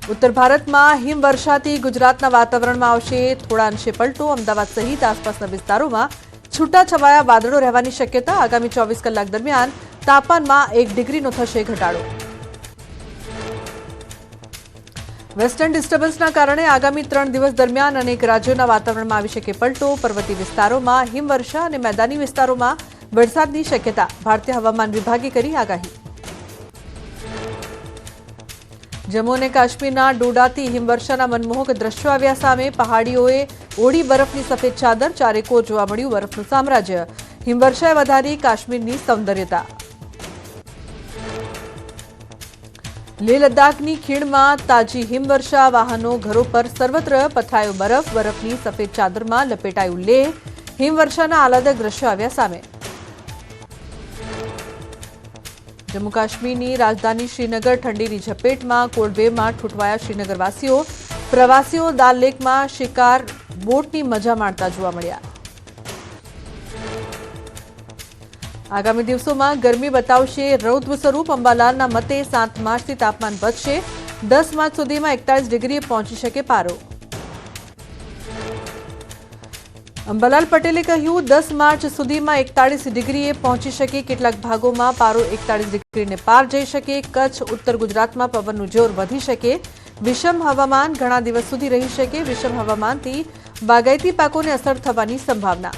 उत्तर भारत में हिमवर्षाथी गुजरातना वातावरणमां आवशे थोड़ा अंशे पलटो। अमदावाद सहित आसपासना विस्तारोमां छूटाछवाया वादळो रहेवानी शक्यता। आगामी 24 कलाक दरमियान तापमानमां 1 डिग्रीनो थशे घटाडो। वेस्टर्न डिस्टर्बन्सना कारणे आगामी 3 दिवस दरमियान अनेक राज्योना वातावरणमां आवी शके पलटो। पर्वतीय विस्तारोमां हिमवर्षा अने मैदानी विस्तारोमां वरसादनी शक्यता। भारतीय हवामान विभागे करी आगाही। जम्मू और काश्मीरना डोडाथी हिमवर्षाना मनमोहक दृश्यो आव्या सामे। पहाड़ीओए ओढ़ी बरफनी सफेद चादर, चारेकोर जोवा मळ्युं बरफनुं साम्राज्य। हिमवर्षाए वधारी काश्मीरनी सौंदर्यता। लेह लद्दाखनी खीणमां ताजी हिमवर्षा। वाहनों घरों पर सर्वत्र पथरायो बरफ। बरफनी सफेद चादरमां लपेटायुं लेह। हिमवर्षाना आह्लादक दृश्यो आव्या सामे। जम्मू काश्मीरनी राजधानी श्रीनगर ठंडीनी झपेटमां। कोल्डवेवमां ठूंठवाया श्रीनगरवासीओ। प्रवासीओ दाल लेकमां शिकार बोटनी मजा माणता जोवा मळ्या। आगामी दिवसोमां गरमी बतावशे रौद्र स्वरूप। अंबालालना मते 7 मार्चथी तापमान વધશે। 10 मार्च सुधीमां 41 डिग्रीए पहोंची શકે पारो। अंबालाल पटेले કહ્યું 10 मार्च सुधीमां 41 डिग्रीए पहोंची શકે। કેટલાક ભાગોમાં પારો 41 डिग्रीने पार જઈ શકે। કચ્છ ઉત્તર ગુજરાતમાં પવનનું જોર વધી શકે। વિષમ હવામાન ઘણા દિવસ સુધી રહી શકે। વિષમ હવામાનથી બાગાયતી પાકોને અસર થવાની સંભાવના।